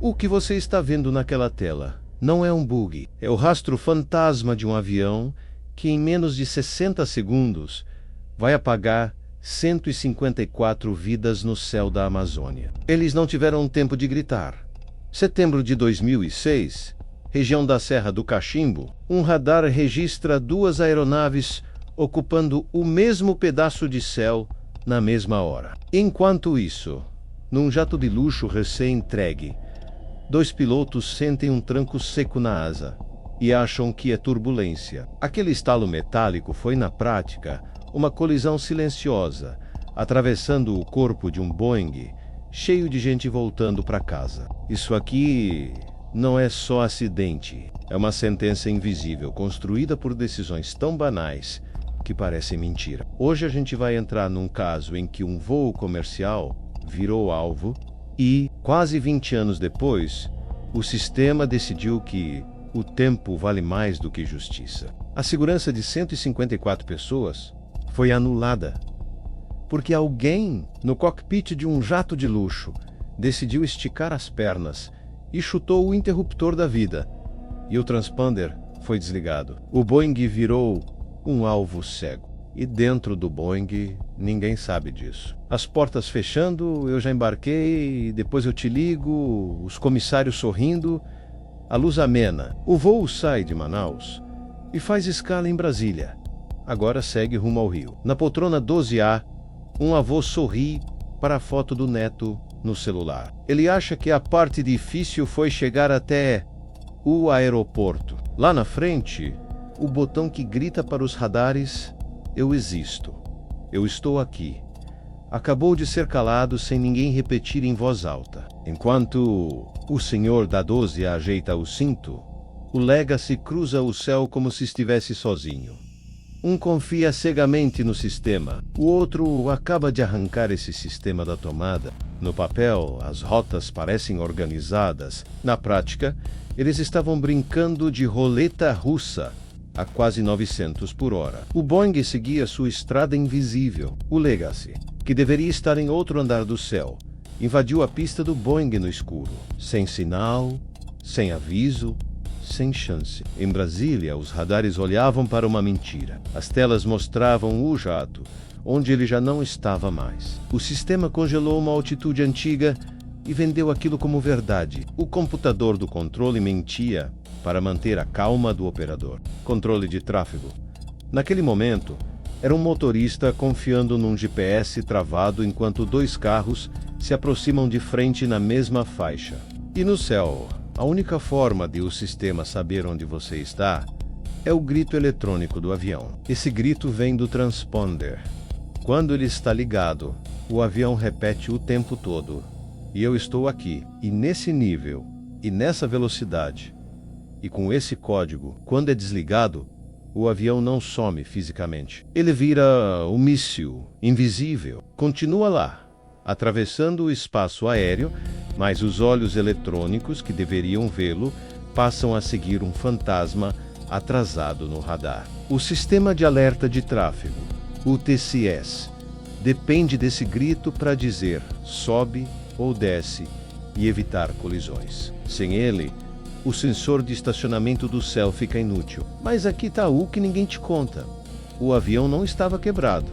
O que você está vendo naquela tela não é um bug, é o rastro fantasma de um avião que em menos de 60 segundos vai apagar 154 vidas no céu da Amazônia. Eles não tiveram tempo de gritar. Setembro de 2006, região da Serra do Cachimbo, um radar registra 2 aeronaves ocupando o mesmo pedaço de céu na mesma hora. Enquanto isso, num jato de luxo recém-entregue, 2 pilotos sentem um tranco seco na asa e acham que é turbulência. Aquele estalo metálico foi, na prática, uma colisão silenciosa, atravessando o corpo de um Boeing cheio de gente voltando para casa. Isso aqui não é só acidente, é uma sentença invisível construída por decisões tão banais que parecem mentira. Hoje a gente vai entrar num caso em que um voo comercial virou alvo e, quase 20 anos depois, o sistema decidiu que o tempo vale mais do que justiça. A segurança de 154 pessoas foi anulada porque alguém no cockpit de um jato de luxo decidiu esticar as pernas e chutou o interruptor da vida, e o transponder foi desligado. O Boeing virou um alvo cego. E dentro do Boeing, ninguém sabe disso. As portas fechando, eu já embarquei, depois eu te ligo, os comissários sorrindo, a luz amena. O voo sai de Manaus e faz escala em Brasília. Agora segue rumo ao Rio. Na poltrona 12A, um avô sorri para a foto do neto no celular. Ele acha que a parte difícil foi chegar até o aeroporto. Lá na frente, o botão que grita para os radares: eu existo. Eu estou aqui. Acabou de ser calado sem ninguém repetir em voz alta. Enquanto o senhor da 12 ajeita o cinto, o Legacy cruza o céu como se estivesse sozinho. Um confia cegamente no sistema, o outro acaba de arrancar esse sistema da tomada. No papel, as rotas parecem organizadas. Na prática, eles estavam brincando de roleta russa a quase 900 por hora. O Boeing seguia sua estrada invisível. O Legacy, que deveria estar em outro andar do céu, invadiu a pista do Boeing no escuro, sem sinal, sem aviso, sem chance. Em Brasília, os radares olhavam para uma mentira. As telas mostravam o jato, onde ele já não estava mais. O sistema congelou uma altitude antiga e vendeu aquilo como verdade. O computador do controle mentia para manter a calma do operador. Controle de tráfego. Naquele momento, era um motorista confiando num GPS travado enquanto 2 carros se aproximam de frente na mesma faixa. E no céu, a única forma de o sistema saber onde você está é o grito eletrônico do avião. Esse grito vem do transponder. Quando ele está ligado, o avião repete o tempo todo: e eu estou aqui. E nesse nível, e nessa velocidade, e com esse código, quando é desligado, o avião não some fisicamente. Ele vira um míssil invisível. Continua lá, atravessando o espaço aéreo, mas os olhos eletrônicos que deveriam vê-lo passam a seguir um fantasma atrasado no radar. O sistema de alerta de tráfego, o TCS, depende desse grito para dizer sobe ou desce e evitar colisões. Sem ele, o sensor de estacionamento do céu fica inútil. Mas aqui está o que ninguém te conta. O avião não estava quebrado.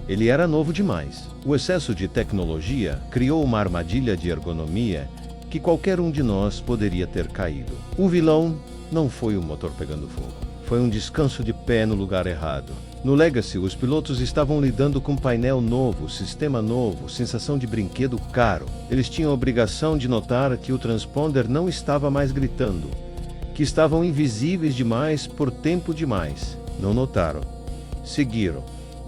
Ele era novo demais. O excesso de tecnologia criou uma armadilha de ergonomia que qualquer um de nós poderia ter caído. O vilão não foi o motor pegando fogo. Foi um descanso de pé no lugar errado. No Legacy, os pilotos estavam lidando com painel novo, sistema novo, sensação de brinquedo caro. Eles tinham a obrigação de notar que o transponder não estava mais gritando, que estavam invisíveis demais por tempo demais. Não notaram. Seguiram.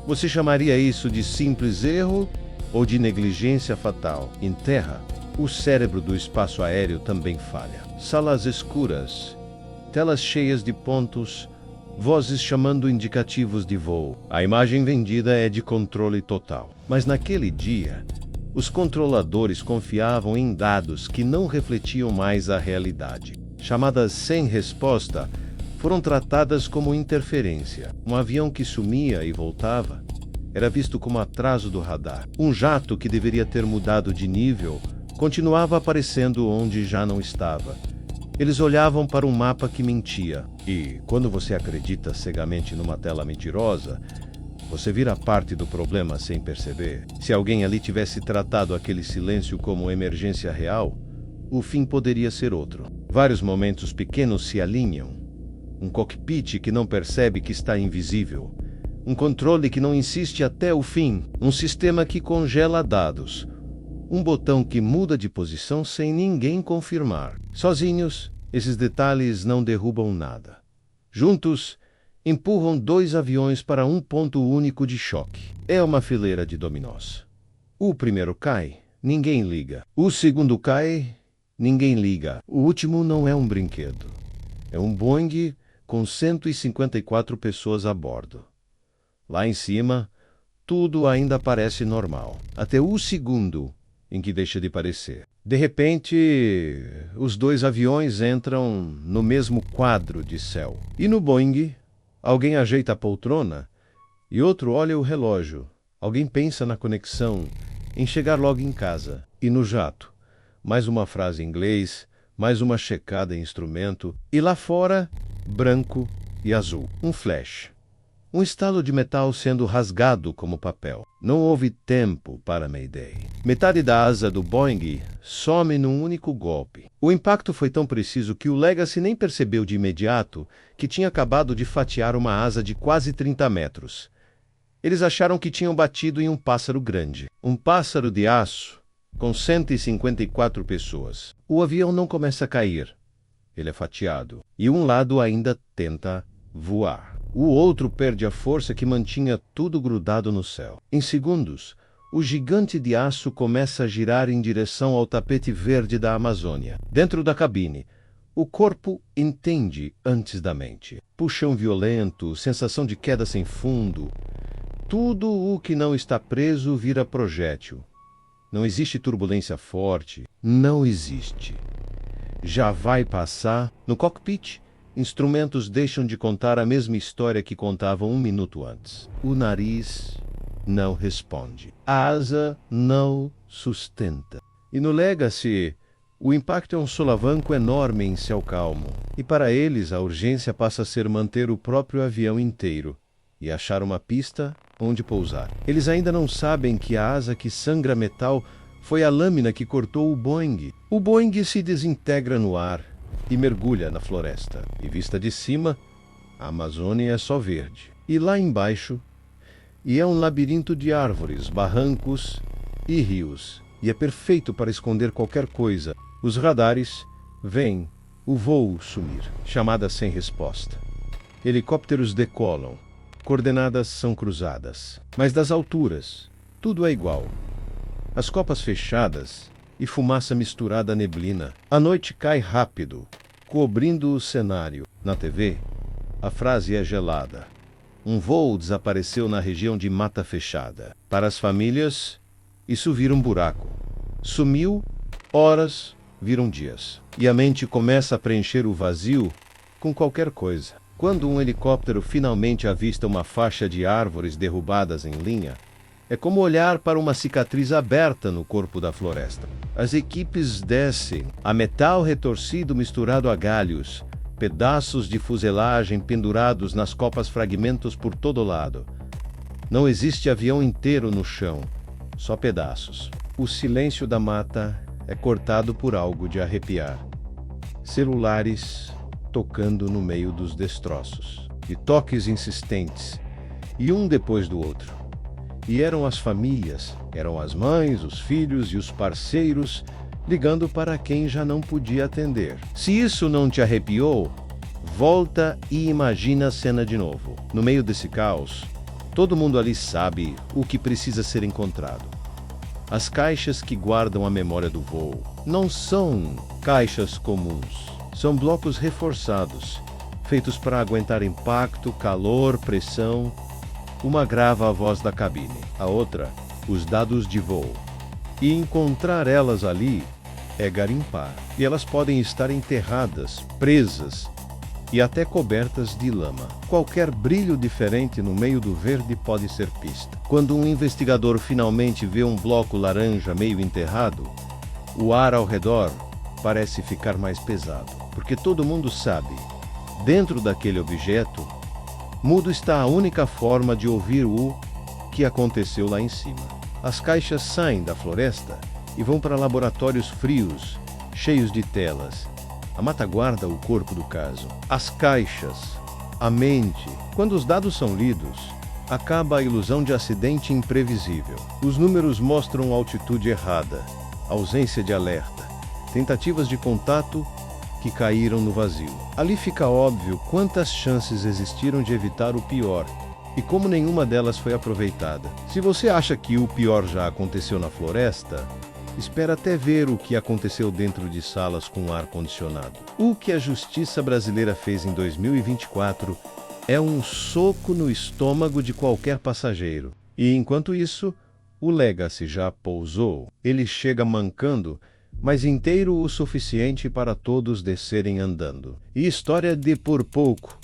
Você chamaria isso de simples erro ou de negligência fatal? Em terra, o cérebro do espaço aéreo também falha. Salas escuras, telas cheias de pontos, vozes chamando indicativos de voo. A imagem vendida é de controle total. Mas naquele dia, os controladores confiavam em dados que não refletiam mais a realidade. Chamadas sem resposta foram tratadas como interferência. Um avião que sumia e voltava era visto como atraso do radar. Um jato que deveria ter mudado de nível continuava aparecendo onde já não estava. Eles olhavam para um mapa que mentia. E, quando você acredita cegamente numa tela mentirosa, você vira parte do problema sem perceber. Se alguém ali tivesse tratado aquele silêncio como emergência real, o fim poderia ser outro. Vários momentos pequenos se alinham. Um cockpit que não percebe que está invisível. Um controle que não insiste até o fim. Um sistema que congela dados. Um botão que muda de posição sem ninguém confirmar. Sozinhos, esses detalhes não derrubam nada. Juntos, empurram dois aviões para um ponto único de choque. É uma fileira de dominós. O primeiro cai, ninguém liga. O segundo cai, ninguém liga. O último não é um brinquedo. É um Boeing com 154 pessoas a bordo. Lá em cima, tudo ainda parece normal. Até o segundo em que deixa de parecer. De repente, os dois aviões entram no mesmo quadro de céu. E no Boeing, alguém ajeita a poltrona e outro olha o relógio. Alguém pensa na conexão, em chegar logo em casa. E no jato, mais uma frase em inglês, mais uma checada em instrumento. E lá fora, branco e azul. Um flash. Um estalo de metal sendo rasgado como papel. Não houve tempo para Mayday. Metade da asa do Boeing some num único golpe. O impacto foi tão preciso que o Legacy nem percebeu de imediato que tinha acabado de fatiar uma asa de quase 30 metros. Eles acharam que tinham batido em um pássaro grande. Um pássaro de aço com 154 pessoas. O avião não começa a cair. Ele é fatiado. E um lado ainda tenta voar. O outro perde a força que mantinha tudo grudado no céu. Em segundos, o gigante de aço começa a girar em direção ao tapete verde da Amazônia. Dentro da cabine, o corpo entende antes da mente. Puxão violento, sensação de queda sem fundo. Tudo o que não está preso vira projétil. Não existe turbulência forte. Não existe. Já vai passar. No cockpit, instrumentos deixam de contar a mesma história que contavam um minuto antes. O nariz não responde. A asa não sustenta. E no Legacy, o impacto é um solavanco enorme em céu calmo. E para eles, a urgência passa a ser manter o próprio avião inteiro e achar uma pista onde pousar. Eles ainda não sabem que a asa que sangra metal foi a lâmina que cortou o Boeing. O Boeing se desintegra no ar e mergulha na floresta. E vista de cima, a Amazônia é só verde. E lá embaixo, é um labirinto de árvores, barrancos e rios. E é perfeito para esconder qualquer coisa. Os radares veem o voo sumir. Chamada sem resposta. Helicópteros decolam. Coordenadas são cruzadas. Mas das alturas, tudo é igual. As copas fechadas e fumaça misturada à neblina. A noite cai rápido, cobrindo o cenário. Na TV, a frase é gelada. Um voo desapareceu na região de mata fechada. Para as famílias, isso vira um buraco. Sumiu, horas viram dias. E a mente começa a preencher o vazio com qualquer coisa. Quando um helicóptero finalmente avista uma faixa de árvores derrubadas em linha, é como olhar para uma cicatriz aberta no corpo da floresta. As equipes descem, a metal retorcido misturado a galhos, pedaços de fuselagem pendurados nas copas, fragmentos por todo lado. Não existe avião inteiro no chão, só pedaços. O silêncio da mata é cortado por algo de arrepiar. Celulares tocando no meio dos destroços, e toques insistentes, e um depois do outro. E eram as famílias, eram as mães, os filhos e os parceiros ligando para quem já não podia atender. Se isso não te arrepiou, volta e imagina a cena de novo. No meio desse caos, todo mundo ali sabe o que precisa ser encontrado. As caixas que guardam a memória do voo não são caixas comuns. São blocos reforçados, feitos para aguentar impacto, calor, pressão. Uma grava a voz da cabine, a outra, os dados de voo. E encontrar elas ali é garimpar. E elas podem estar enterradas, presas e até cobertas de lama. Qualquer brilho diferente no meio do verde pode ser pista. Quando um investigador finalmente vê um bloco laranja meio enterrado, O ar ao redor parece ficar mais pesado, porque todo mundo sabe, dentro daquele objeto, mudo está a única forma de ouvir o que aconteceu lá em cima. As caixas saem da floresta e vão para laboratórios frios, cheios de telas. A mata guarda o corpo do caso. As caixas, a mente. Quando os dados são lidos, acaba a ilusão de acidente imprevisível. Os números mostram altitude errada, ausência de alerta, tentativas de contato que caíram no vazio. Ali fica óbvio quantas chances existiram de evitar o pior e como nenhuma delas foi aproveitada. Se você acha que o pior já aconteceu na floresta, espera até ver o que aconteceu dentro de salas com ar-condicionado. O que a justiça brasileira fez em 2024 é um soco no estômago de qualquer passageiro. E enquanto isso, o Legacy já pousou. Ele chega mancando, mas inteiro o suficiente para todos descerem andando. E história de por pouco,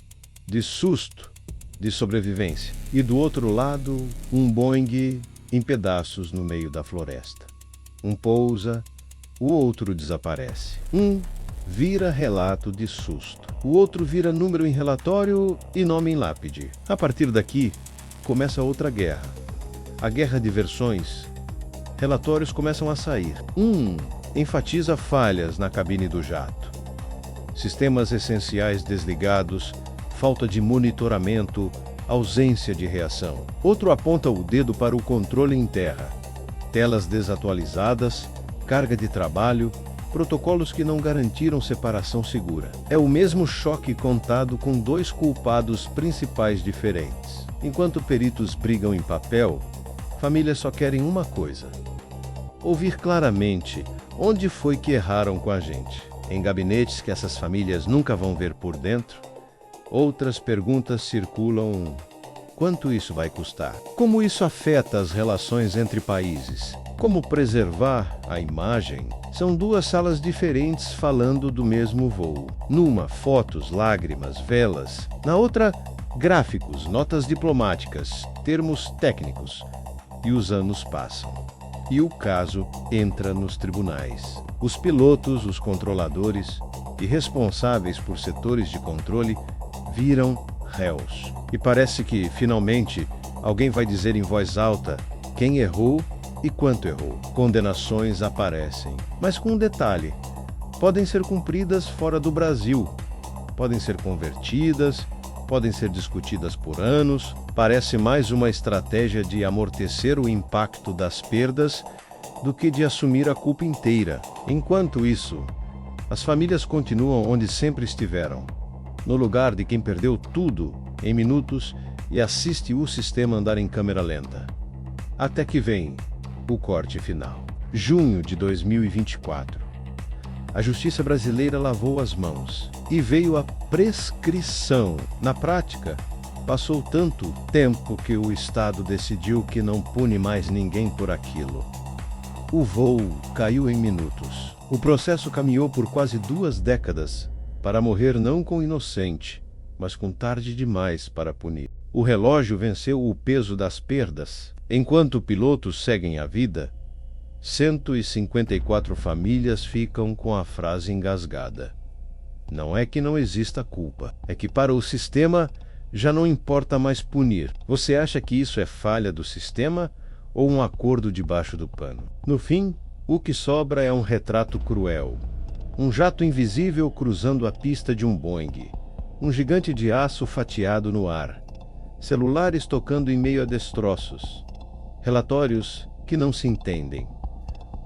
de susto, de sobrevivência. E do outro lado, um Boeing em pedaços no meio da floresta. Um pousa, o outro desaparece. Um vira relato de susto. O outro vira número em relatório e nome em lápide. A partir daqui, começa outra guerra. A guerra de versões. Relatórios começam a sair. Um enfatiza falhas na cabine do jato. Sistemas essenciais desligados, falta de monitoramento, ausência de reação. Outro aponta o dedo para o controle em terra. Telas desatualizadas, carga de trabalho, protocolos que não garantiram separação segura. É o mesmo choque contado com dois culpados principais diferentes. Enquanto peritos brigam em papel, famílias só querem uma coisa: ouvir claramente onde foi que erraram com a gente. Em gabinetes que essas famílias nunca vão ver por dentro, outras perguntas circulam: quanto isso vai custar? Como isso afeta as relações entre países? Como preservar a imagem? São duas salas diferentes falando do mesmo voo. Numa, fotos, lágrimas, velas. Na outra, gráficos, notas diplomáticas, termos técnicos. E os anos passam. E o caso entra nos tribunais. Os pilotos, os controladores e responsáveis por setores de controle viram réus. E parece que, finalmente, alguém vai dizer em voz alta quem errou e quanto errou. Condenações aparecem. Mas com um detalhe: podem ser cumpridas fora do Brasil. Podem ser convertidas, podem ser discutidas por anos. Parece mais uma estratégia de amortecer o impacto das perdas do que de assumir a culpa inteira. Enquanto isso, as famílias continuam onde sempre estiveram, no lugar de quem perdeu tudo em minutos e assiste o sistema andar em câmera lenta. Até que vem o corte final. Junho de 2024. A justiça brasileira lavou as mãos e veio a prescrição. Na prática, passou tanto tempo que o Estado decidiu que não pune mais ninguém por aquilo. O voo caiu em minutos. O processo caminhou por quase 2 décadas para morrer não com inocente, mas com tarde demais para punir. O relógio venceu o peso das perdas. Enquanto pilotos seguem a vida, 154 famílias ficam com a frase engasgada: não é que não exista culpa, é que para o sistema já não importa mais punir. Você acha que isso é falha do sistema ou um acordo debaixo do pano? No fim, o que sobra é um retrato cruel. Um jato invisível cruzando a pista de um Boeing. Um gigante de aço fatiado no ar. Celulares tocando em meio a destroços. Relatórios que não se entendem.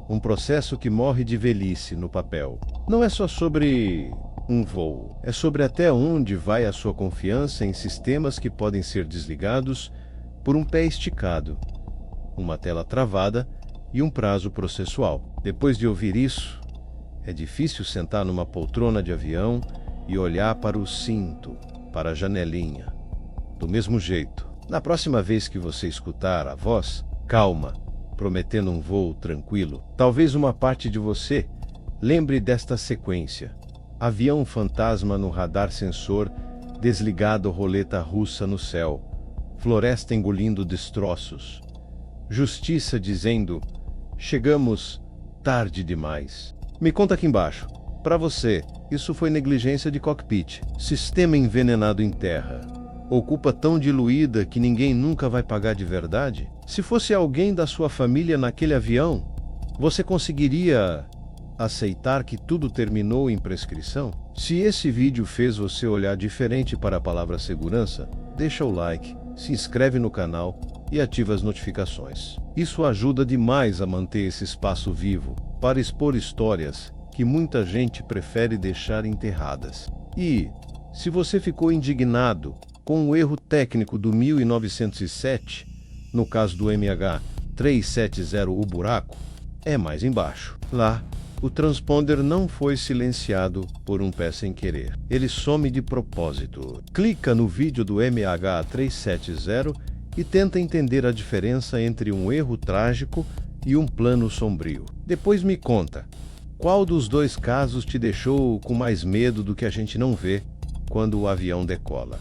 Um processo que morre de velhice no papel. Não é só sobre um voo. É sobre até onde vai a sua confiança em sistemas que podem ser desligados por um pé esticado, uma tela travada e um prazo processual. Depois de ouvir isso, é difícil sentar numa poltrona de avião e olhar para o cinto, para a janelinha. Do mesmo jeito, na próxima vez que você escutar a voz, calma, prometendo um voo tranquilo, talvez uma parte de você lembre desta sequência: avião fantasma no radar sensor, desligado roleta russa no céu, floresta engolindo destroços, justiça dizendo: chegamos, tarde demais. Me conta aqui embaixo. Para você, isso foi negligência de cockpit, sistema envenenado em terra, ou culpa tão diluída que ninguém nunca vai pagar de verdade? Se fosse alguém da sua família naquele avião, você conseguiria aceitar que tudo terminou em prescrição? Se esse vídeo fez você olhar diferente para a palavra segurança, deixa o like, se inscreve no canal e ativa as notificações. Isso ajuda demais a manter esse espaço vivo, para expor histórias que muita gente prefere deixar enterradas. E, se você ficou indignado com o erro técnico do 1907, no caso do MH370 o buraco, é mais embaixo. Lá, o transponder não foi silenciado por um pé sem querer. Ele some de propósito. Clica no vídeo do MH370 e tenta entender a diferença entre um erro trágico e um plano sombrio. Depois me conta, qual dos dois casos te deixou com mais medo do que a gente não vê quando o avião decola?